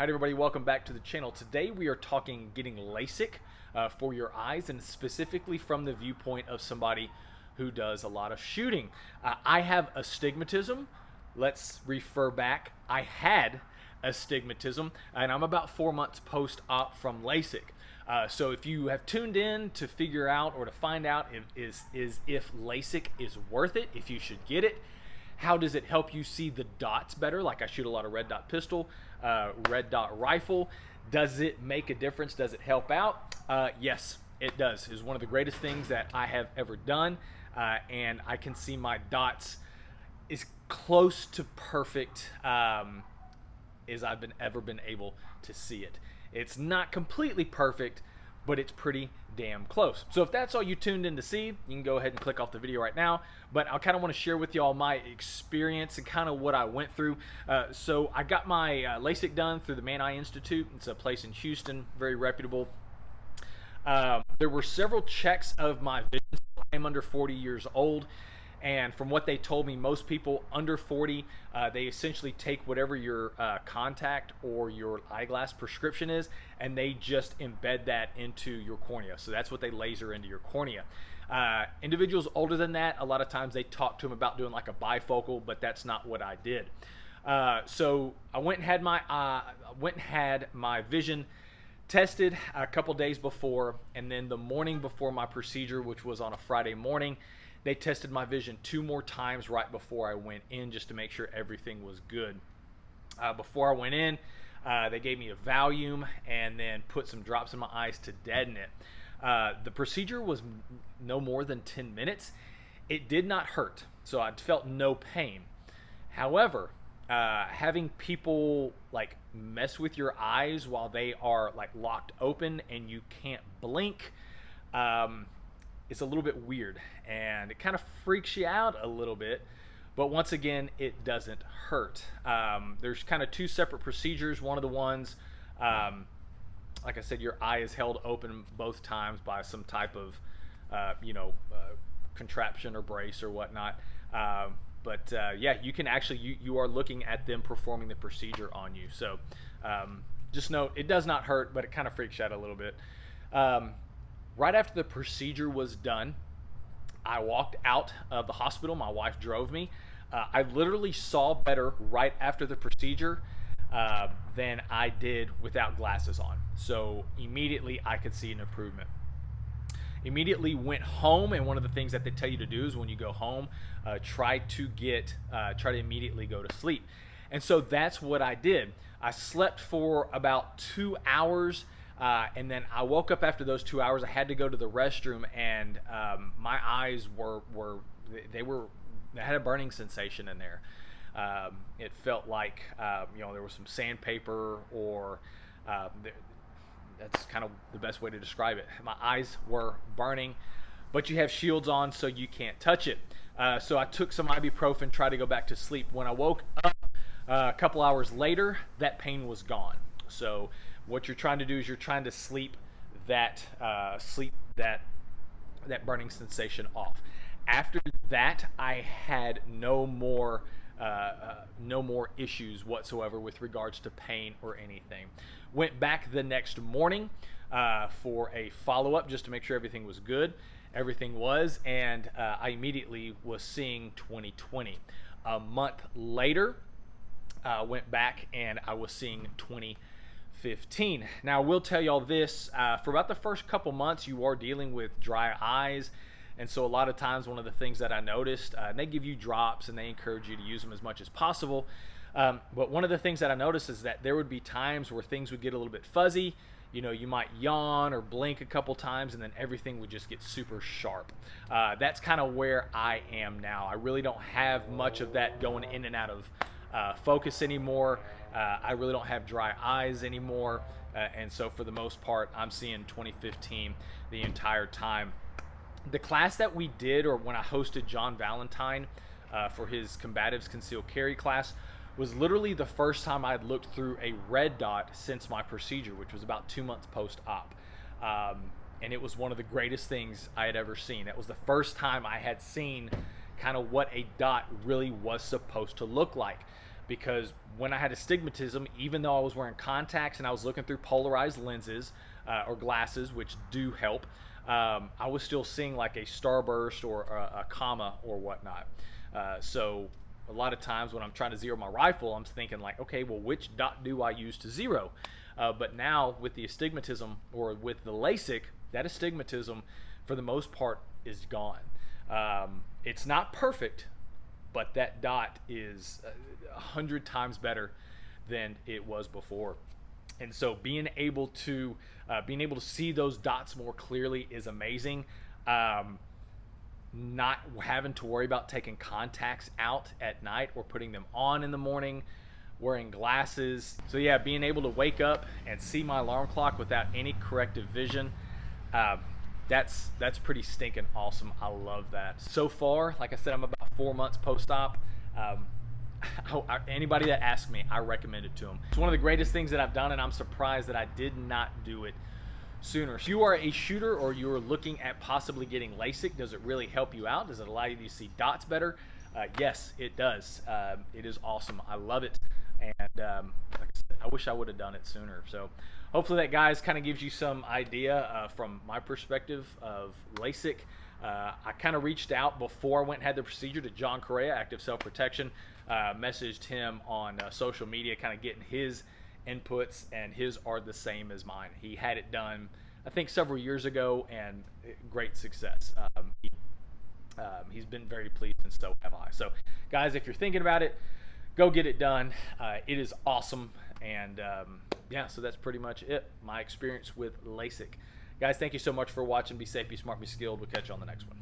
Hi everybody, welcome back to the channel. Today we are talking getting LASIK for your eyes, and specifically from the viewpoint of somebody who does a lot of shooting. I have astigmatism. Let's refer back. I had astigmatism, and I'm about 4 months post-op from LASIK. So if you have tuned in to figure out or to find out if LASIK is worth it, if you should get it, how does it help you see the dots better? Like I shoot a lot of red dot pistol, red dot rifle. Does it make a difference? Does it help out? Yes, it does. It's one of the greatest things that I have ever done. And I can see my dots as close to perfect as I've ever been able to see it. It's not completely perfect, but it's pretty damn close. So if that's all you tuned in to see, you can go ahead and click off the video right now. But I kind of want to share with y'all my experience and kind of what I went through. So I got my LASIK done through the Man Eye Institute. It's a place in Houston, very reputable. There were several checks of my vision. I'm under 40 years old. And from what they told me, most people under 40, they essentially take whatever your contact or your eyeglass prescription is, and they just embed that into your cornea. So that's what they laser into your cornea. Individuals older than that, a lot of times they talk to them about doing like a bifocal, but that's not what I did. So I went and had my vision tested a couple days before, and then the morning before my procedure, which was on a Friday morning, they tested my vision 2 more times right before I went in, just to make sure everything was good. Before I went in, they gave me a Valium and then put some drops in my eyes to deaden it. The procedure was no more than 10 minutes. It did not hurt, so I felt no pain. However, having people like mess with your eyes while they are like locked open and you can't blink, it's a little bit weird, and it kind of freaks you out a little bit, but once again, it doesn't hurt. There's kind of 2 separate procedures. One of the ones, like I said, your eye is held open both times by some type of contraption or brace or whatnot. Yeah, you can actually, you are looking at them performing the procedure on you. So just note, it does not hurt, but it kind of freaks you out a little bit. Right after the procedure was done, I walked out of the hospital. My wife drove me. I literally saw better right after the procedure than I did without glasses on. So immediately I could see an improvement. Immediately went home, and one of the things that they tell you to do is when you go home, try to immediately go to sleep. And so that's what I did. I slept for about 2 hours. And then I woke up after those 2 hours. I had to go to the restroom, and my eyes they had a burning sensation in there. It felt like there was some sandpaper, or that's kind of the best way to describe it. My eyes were burning, but you have shields on, so you can't touch it. So I took some ibuprofen, tried to go back to sleep. When I woke up a couple hours later, that pain was gone. So what you're trying to do is you're trying to sleep that burning sensation off. After that, I had no more issues whatsoever with regards to pain or anything. Went back the next morning for a follow-up just to make sure everything was good. Everything was, and I immediately was seeing 20/20. A month later, went back and I was seeing 20/15. Now I will tell y'all this, for about the first couple months you are dealing with dry eyes, and so a lot of times one of the things that I noticed, and they give you drops and they encourage you to use them as much as possible, but one of the things that I noticed is that there would be times where things would get a little bit fuzzy. You might yawn or blink a couple times, and then everything would just get super sharp. That's kind of where I am now. I really don't have much of that going in and out of focus anymore. I really don't have dry eyes anymore, and so for the most part I'm seeing 20/15 the entire time. The class that we did, or when I hosted John Valentine for his Combatives Concealed Carry class, was literally the first time I'd looked through a red dot since my procedure, which was about 2 months post-op. And it was one of the greatest things I had ever seen. It was the first time I had seen kind of what a dot really was supposed to look like. because when I had astigmatism, even though I was wearing contacts and I was looking through polarized lenses or glasses, which do help, I was still seeing like a starburst or a comma or whatnot. So a lot of times when I'm trying to zero my rifle, I'm thinking like, okay, well, which dot do I use to zero? But now with the astigmatism or with the Lasik, that astigmatism for the most part is gone. It's not perfect, but that dot is 100 times better than it was before. And so being able to see those dots more clearly is amazing. Not having to worry about taking contacts out at night or putting them on in the morning, wearing glasses. So yeah, being able to wake up and see my alarm clock without any corrective vision, that's pretty stinking awesome. I love that. So far, like I said, I'm about 4 months post-op. Anybody that asks me, I recommend it to them. It's one of the greatest things that I've done, and I'm surprised that I did not do it sooner. If you are a shooter or you're looking at possibly getting LASIK, does it really help you out? Does it allow you to see dots better? Yes, it does. It is awesome. I love it. And like I said, I wish I would have done it sooner. So hopefully that, guys, kind of gives you some idea from my perspective of LASIK. I kind of reached out before I went and had the procedure to John Correa, Active Self-Protection. Messaged him on social media, kind of getting his inputs, and his are the same as mine. He had it done, I think, several years ago, and great success. He's been very pleased, and so have I. So, guys, if you're thinking about it, go get it done. It is awesome, and yeah, so that's pretty much it. My experience with LASIK. Guys, thank you so much for watching. Be safe, be smart, be skilled. We'll catch you on the next one.